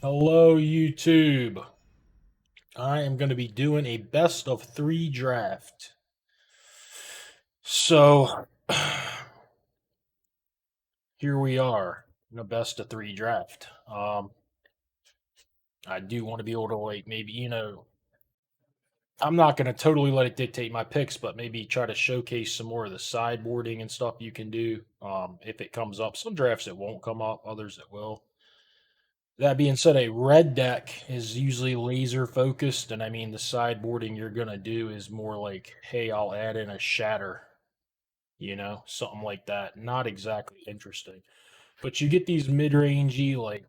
Hello, YouTube. I am going to be doing a best of three draft. So, here we are in a best of three draft. I do want to be able to, like, maybe, I'm not going to totally let it dictate my picks, but maybe try to showcase some more of the sideboarding and stuff you can do if it comes up. Some drafts it won't come up, others it will. That being said, a red deck is usually laser focused, and I mean the sideboarding you're gonna do is more like, hey, I'll add in a shatter, something like that. Not exactly interesting, but you get these mid-rangey like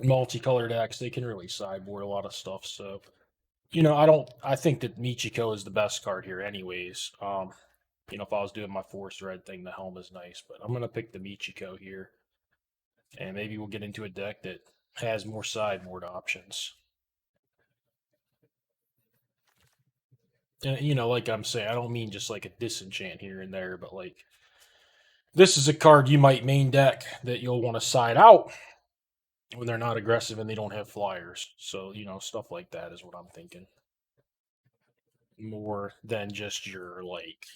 multicolor decks. They can really sideboard a lot of stuff. So I don't. I think that Michiko is the best card here, anyways. If I was doing my force red thing, the helm is nice, but I'm gonna pick the Michiko here, and maybe we'll get into a deck that has more sideboard options. And, like I'm saying, I don't mean just like a disenchant here and there, but like this is a card you might main deck that you'll want to side out when they're not aggressive and they don't have flyers. So, stuff like that is what I'm thinking. More than just your like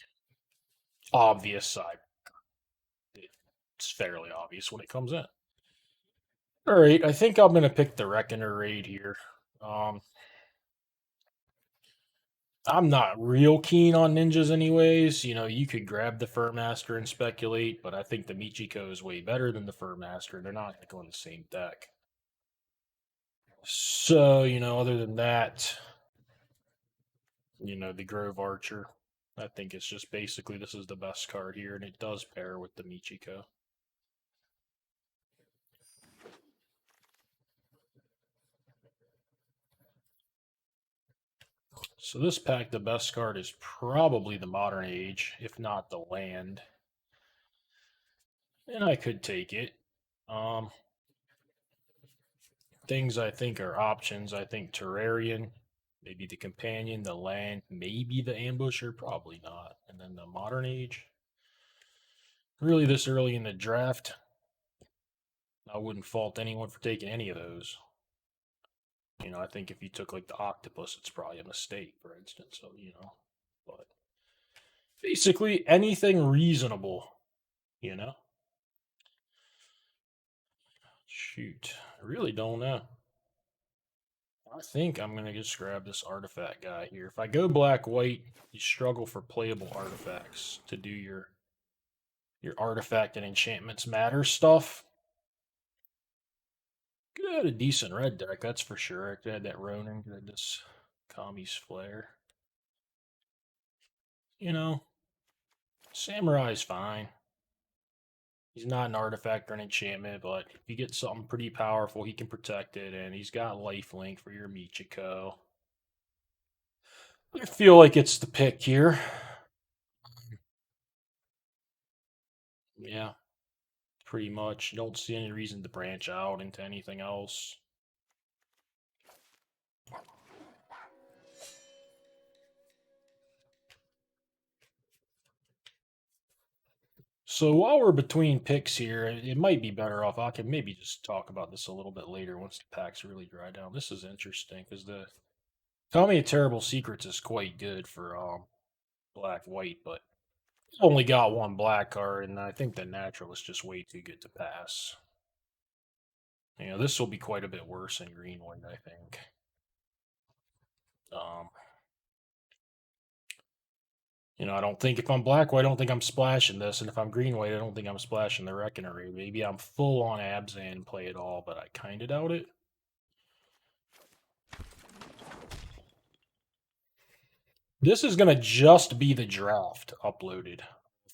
obvious side. It's fairly obvious when it comes in. All right, I think I'm gonna pick the Reckoner raid here. Um, I'm not real keen on ninjas, anyways. You could grab the Furmaster and speculate, but I think the Michiko is way better than the Furmaster. They're not going to go in the same deck. So, other than that, the Grove Archer. I think it's just basically this is the best card here, and it does pair with the Michiko. So this pack, the best card is probably the Modern Age, if not the Land. And I could take it. Um, Things I think are options. I think Terrarian, maybe the Companion, the Land, maybe the Ambusher, probably not. And then the Modern Age. Really, this early in the draft, I wouldn't fault anyone for taking any of those. I think if you took like the Octopus, it's probably a mistake, for instance. So, but basically anything reasonable, you know? Shoot, I really don't know. I think I'm gonna just grab this artifact guy here. If I go black white, you struggle for playable artifacts to do your artifact and enchantments matter stuff. Could have had a decent red deck, that's for sure. I could have had that Ronin, could have had this Kami's Flare. Samurai's fine. He's not an artifact or an enchantment, but if you get something pretty powerful, he can protect it, and he's got lifelink for your Michiko. I feel like it's the pick here. Yeah, pretty much. Don't see any reason to branch out into anything else. So while we're between picks here, it might be better off. I can maybe just talk about this a little bit later once the packs really dry down. This is interesting because the Tell Me a Terrible Secrets is quite good for black white, but only got one black card, and I think the natural is just way too good to pass. This will be quite a bit worse in green white, I think. Um, I don't think if I'm black white, I don't think I'm splashing this, and if I'm green white, I don't think I'm splashing the Reckoner. Maybe I'm full on Abzan and play it all, but I kind of doubt it. This is going to just be the draft uploaded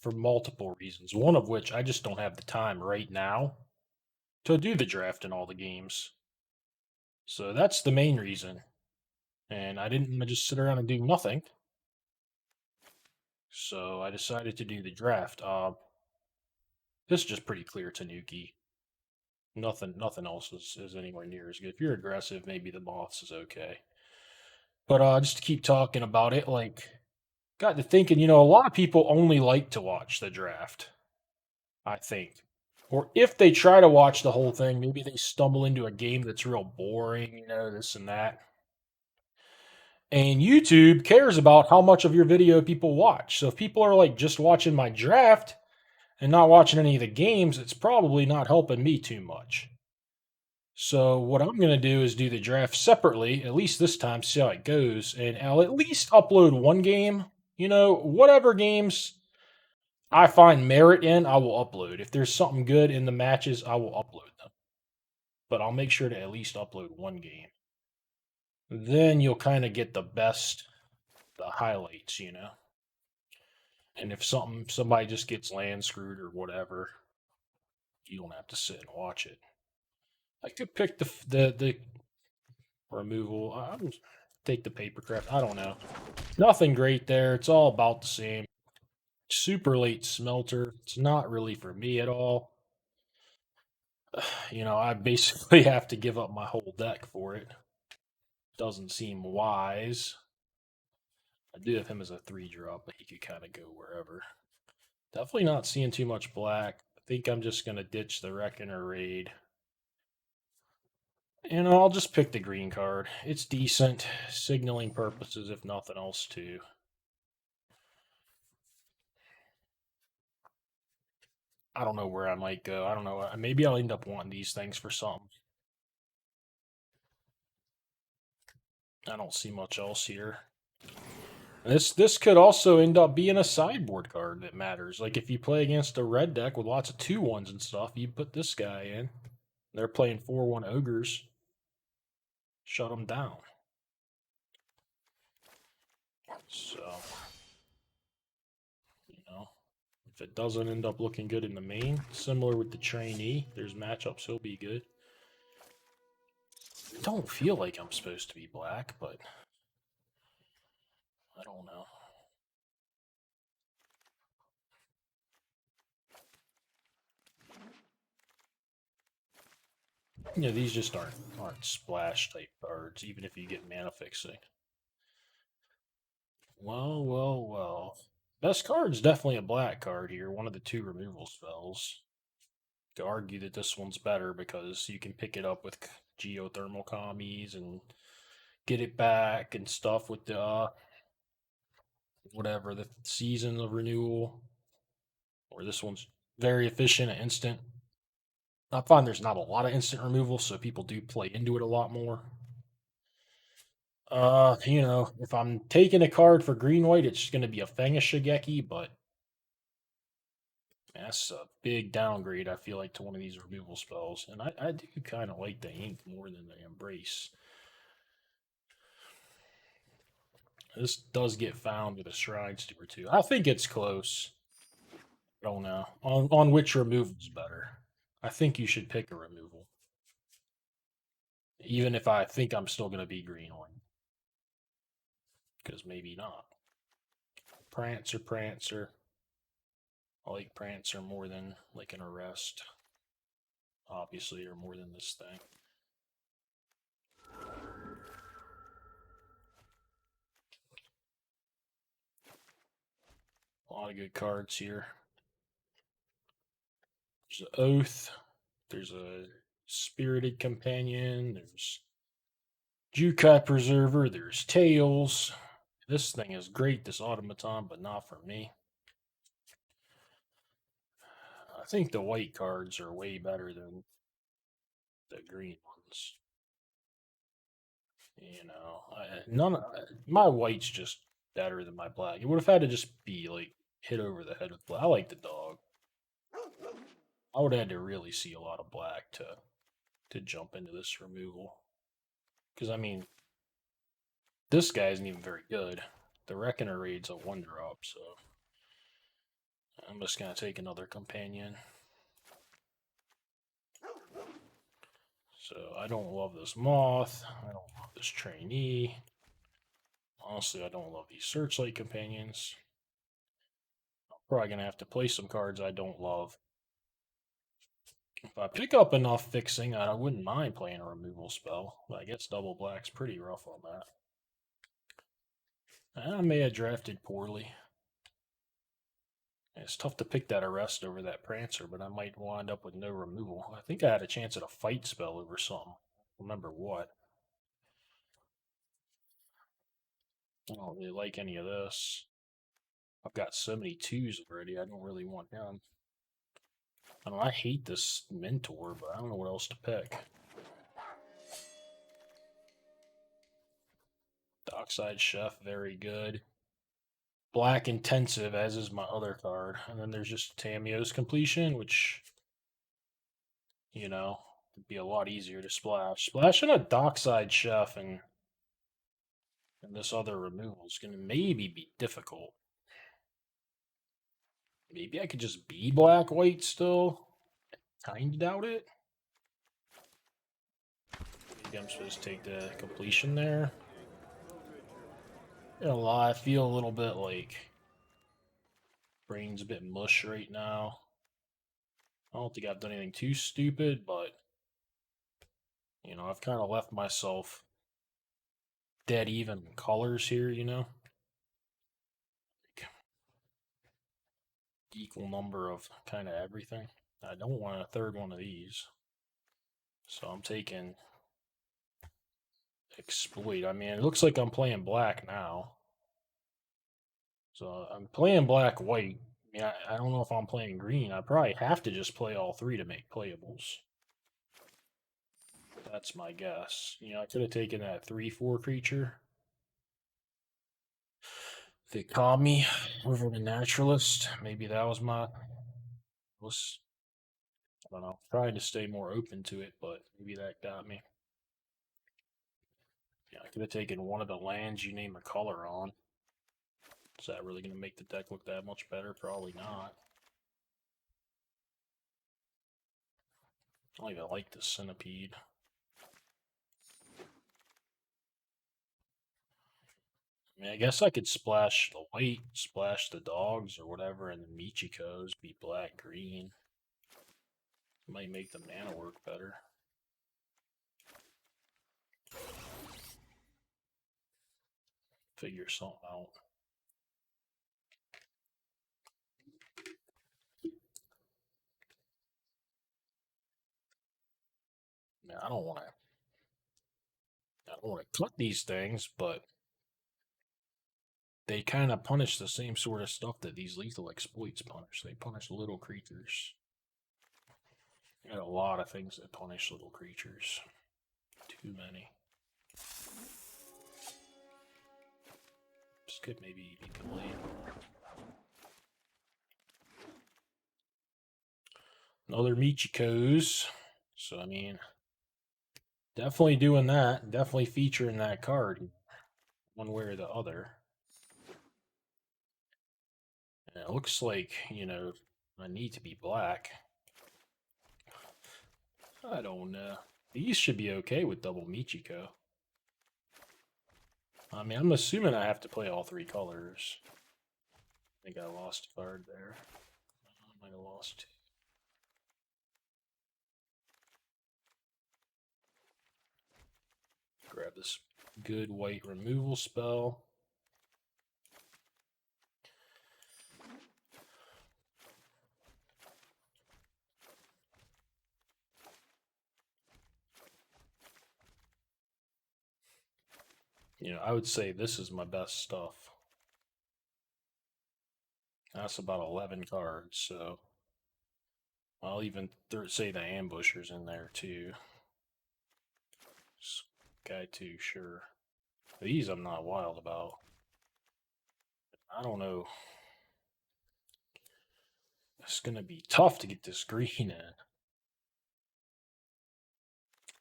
for multiple reasons, one of which I just don't have the time right now to do the draft in all the games. So that's the main reason. And I didn't want to just sit around and do nothing. So I decided to do the draft. This is just pretty clear Tanuki. Nothing else is anywhere near as good. If you're aggressive, maybe the Moths is okay. But just to keep talking about it, like, got to thinking, a lot of people only like to watch the draft, I think. Or if they try to watch the whole thing, maybe they stumble into a game that's real boring, this and that. And YouTube cares about how much of your video people watch. So if people are like just watching my draft and not watching any of the games, it's probably not helping me too much. So what I'm going to do is do the draft separately, at least this time, see how it goes. And I'll at least upload one game. Whatever games I find merit in, I will upload. If there's something good in the matches, I will upload them. But I'll make sure to at least upload one game. Then you'll kind of get the highlights. And if somebody just gets land screwed or whatever, you don't have to sit and watch it. I could pick the removal. I'll take the papercraft. I don't know. Nothing great there. It's all about the same. Super late smelter. It's not really for me at all. I basically have to give up my whole deck for it. Doesn't seem wise. I do have him as a 3-drop, but he could kind of go wherever. Definitely not seeing too much black. I think I'm just going to ditch the Reckoner Raid. And I'll just pick the green card. It's decent. Signaling purposes, if nothing else, too. I don't know where I might go. I don't know. Maybe I'll end up wanting these things for something. I don't see much else here. This could also end up being a sideboard card that matters. Like if you play against a red deck with lots of 2/1s and stuff, you put this guy in. They're playing 4/1 ogres. Shut them down. So, if it doesn't end up looking good in the main, similar with the trainee, there's matchups he'll be good. I don't feel like I'm supposed to be black, but I don't know. These just aren't splash type cards, even if you get mana fixing. Well, well, well. Best card's definitely a black card here, one of the 2 removal spells. To argue that this one's better because you can pick it up with geothermal commies and get it back and stuff with the whatever the season of renewal. Or this one's very efficient and instant. I find there's not a lot of instant removal, so people do play into it a lot more. If I'm taking a card for green white, it's going to be a Fengus Shigeki, but that's a big downgrade, I feel like, to one of these removal spells. And I do kind of like the ink more than the embrace. This does get found with a Shrine Steward too. I think it's close. I don't know. On which removal is better. I think you should pick a removal. Even if I think I'm still going to be green white. Because maybe not. Prancer. I like Prancer more than like an Arrest. Obviously, or more than this thing. A lot of good cards here. There's an Oath. There's a Spirited Companion. There's Jukai Preserver. There's Tails. This thing is great, this Automaton, but not for me. I think the white cards are way better than the green ones. My white's just better than my black. It would have had to just be like hit over the head with black. I like the dog. I would have had to really see a lot of black to jump into this removal. Because this guy isn't even very good. The Reckoner Raid's a 1-drop, so I'm just gonna take another companion. So I don't love this Moth. I don't love this Trainee. Honestly, I don't love these Searchlight Companions. I'm probably going to have to play some cards I don't love. If I pick up enough fixing, I wouldn't mind playing a removal spell. But I guess double black's pretty rough on that. I may have drafted poorly. It's tough to pick that arrest over that Prancer, but I might wind up with no removal. I think I had a chance at a fight spell over something. Remember what? I don't really like any of this. I've got so many twos already. I don't really want them. I don't know, I hate this mentor, but I don't know what else to pick. Dockside Chef, very good. Black Intensive, as is my other card. And then there's just Tameo's Completion, which, you know, would be a lot easier to splash. Splashing a Dockside Chef and this other removal is going to maybe be difficult. Maybe I could just be black-white still. Kind of doubt it. Maybe I'm supposed to take the completion there. You know, I feel a little bit like brain's a bit mush right now. I don't think I've done anything too stupid, but you know, I've kind of left myself dead even colors here, you know? Like, equal number of kind of everything. I don't want a third one of these. So I'm taking exploit. I mean, it looks like I'm playing black now. So I'm playing black white. I mean, I don't know if I'm playing green. I probably have to just play all three to make playables. That's my guess. You know, I could have taken that 3/4 creature. They called me over the naturalist. Maybe that was my was I don't know, trying to stay more open to it, but maybe that got me. Yeah, I could have taken one of the lands you name a color on. Is that really going to make the deck look that much better? Probably not. I don't even like the centipede. I mean, I guess I could splash the white, splash the dogs or whatever, and the Michikos be black green. Might make the mana work better. Figure something out. I mean, I don't want to cut these things, but they kind of punish the same sort of stuff that these lethal exploits punish. They punish little creatures. Got a lot of things that punish little creatures. Too many. This could maybe be delayed. Another Michikos. So, I mean, definitely doing that. Definitely featuring that card one way or the other. And it looks like, you know, I need to be black. I don't know. These should be okay with double Michiko. I mean, I'm assuming I have to play all three colors. I think I lost a card there. I might have lost two. Grab this good white removal spell. You know, I would say this is my best stuff. That's about 11 cards, so I'll even say the ambusher's in there too. Guy too, sure. These I'm not wild about. I don't know. It's gonna be tough to get this green in.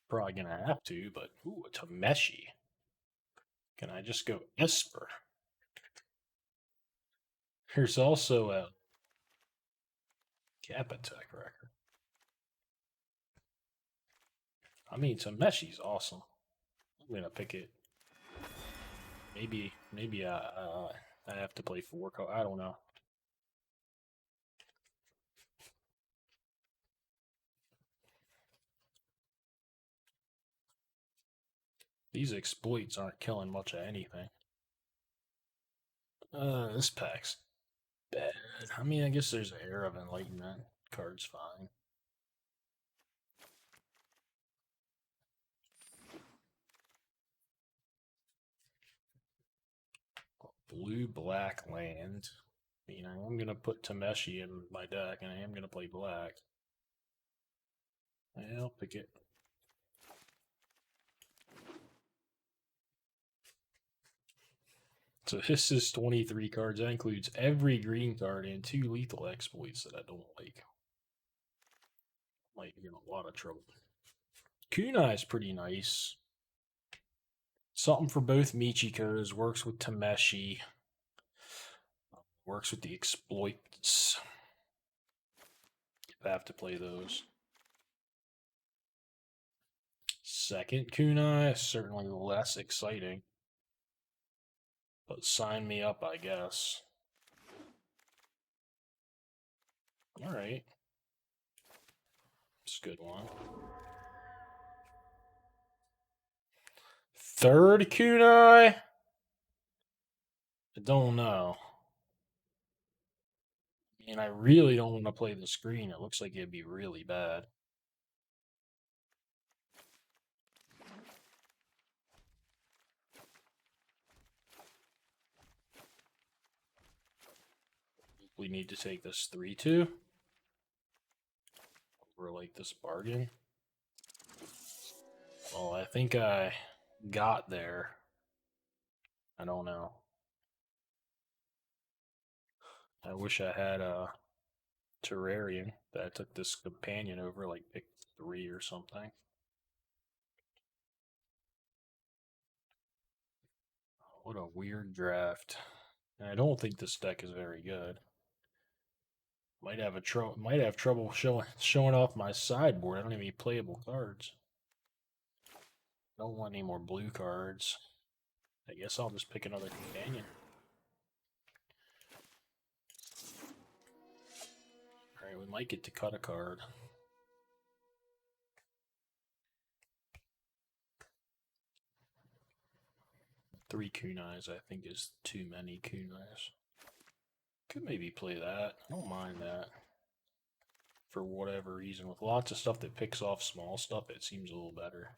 Probably gonna have to, but ooh, a Tameshi. Can I just go Esper? There's also a Capitec record. I mean, Tameshi's awesome. I'm gonna pick it. Maybe I have to play 4 color. I don't know. These exploits aren't killing much of anything. This pack's bad. I mean, I guess there's an Air of Enlightenment. Card's fine. Blue-black land. I mean, I am going to put Tameshi in my deck, and I am going to play black. I'll pick it. So this is 23 cards. That includes every green card and 2 lethal exploits that I don't like. Might be in a lot of trouble. Kunai is pretty nice. Something for both Michikos. Works with Tameshi. Works with the exploits. I have to play those. Second Kunai, certainly less exciting. But sign me up, I guess. Alright. It's a good one. Third Kunai? I don't know. I mean, I really don't want to play the screen. It looks like it'd be really bad. We need to take this 3-2. We're like this bargain. Well, I think I got there. I don't know. I wish I had a Terrarian that I took this companion over, like pick 3 or something. What a weird draft. And I don't think this deck is very good. Might have trouble showing off my sideboard. I don't have any playable cards. Don't want any more blue cards. I guess I'll just pick another companion. Alright, we might get to cut a card. Three kunais, I think, is too many kunais. Could maybe play that. I don't mind that. For whatever reason. With lots of stuff that picks off small stuff, it seems a little better.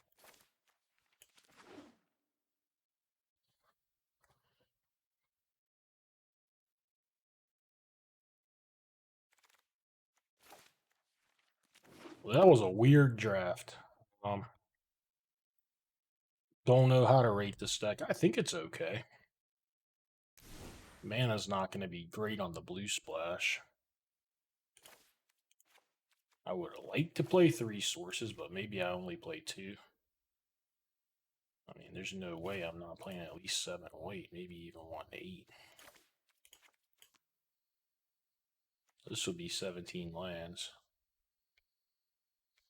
Well, that was a weird draft. Don't know how to rate this deck. I think it's okay. Mana's not going to be great on the blue splash. I would like to play 3 sources, but maybe I only play 2. I mean, there's no way I'm not playing at least 7 white, maybe even 1-8. This would be 17 lands,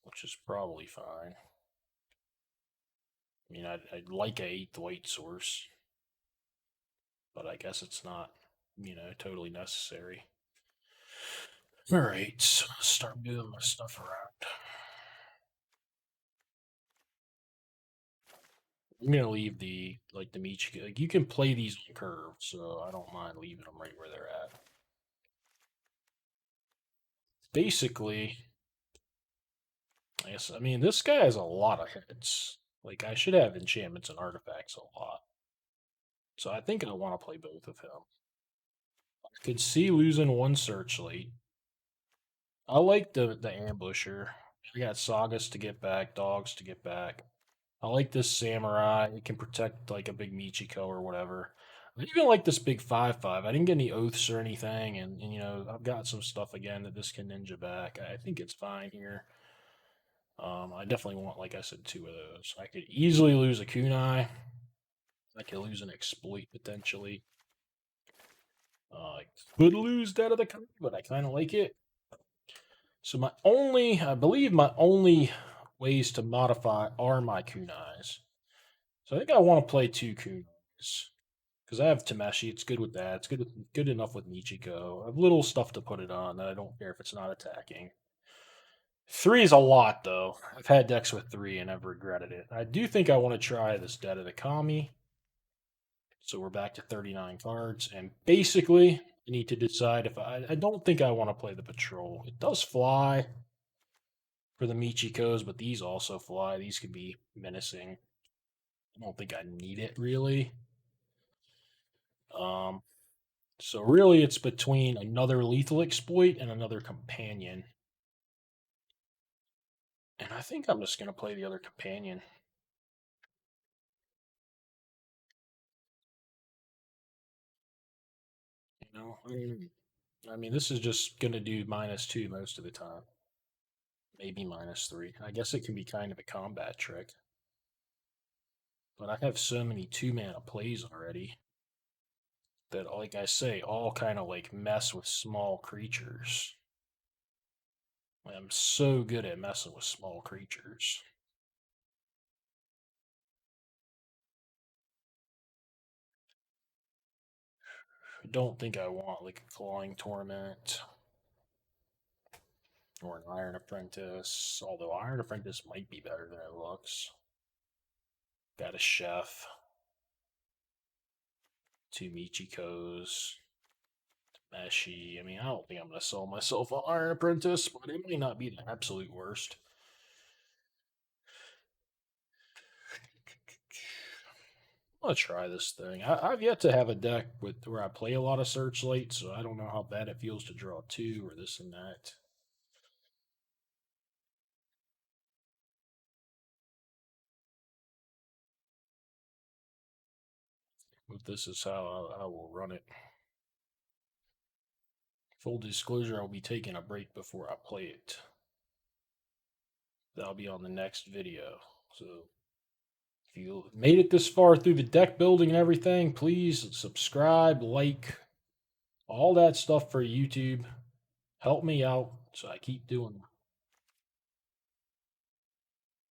which is probably fine. I mean, I'd like a 8th white source, but I guess it's not, totally necessary. Alright, so start moving my stuff around. I'm gonna leave the Michika. Like, you can play these on curve, so I don't mind leaving them right where they're at. Basically, I mean, this guy has a lot of hits. Like, I should have enchantments and artifacts a lot. So I think I want to play both of him. I could see losing one Searchlight. I like the Ambusher. I got Sagas to get back, Dogs to get back. I like this Samurai. It can protect like a big Michiko or whatever. I even like this big 5/5. I didn't get any oaths or anything, and I've got some stuff again that this can ninja back. I think it's fine here. I definitely want, like I said, 2 of those. I could easily lose a kunai. I could lose an exploit potentially. I could lose that other card, but I kind of like it. So I believe my only ways to modify are my kunais. So I think I want to play 2 kunais. Because I have Tameshi, it's good with that. It's good enough with Michiko. I have little stuff to put it on that I don't care if it's not attacking. 3 is a lot, though. I've had decks with 3 and I've regretted it. I do think I want to try this Dead of the Kami. So we're back to 39 cards. And basically, I need to decide if I don't think I want to play the patrol. It does fly for the Michikos, but these also fly. These could be menacing. I don't think I need it really. Um, so really, it's between another lethal exploit and another companion. And I think I'm just gonna play the other companion. You know, I mean, this is just gonna do -2 most of the time. Maybe -3. I guess it can be kind of a combat trick. But I have so many 2-mana plays already that, like I say, all kind of like mess with small creatures. I'm so good at messing with small creatures. I don't think I want like a Clawing Torment or an Iron Apprentice, although Iron Apprentice might be better than it looks. Got a Chef, 2 Michikos, Meshi. I mean, I don't think I'm going to sell myself an Iron Apprentice, but it may not be the absolute worst. I'm gonna try this thing. I've yet to have a deck with where I play a lot of Searchlight, so I don't know how bad it feels to draw two or this and that. But this is how I will run it. Full disclosure, I'll be taking a break before I play it. That'll be on the next video. So if you made it this far through the deck building and everything, please subscribe, like, all that stuff for YouTube. Help me out so I keep doing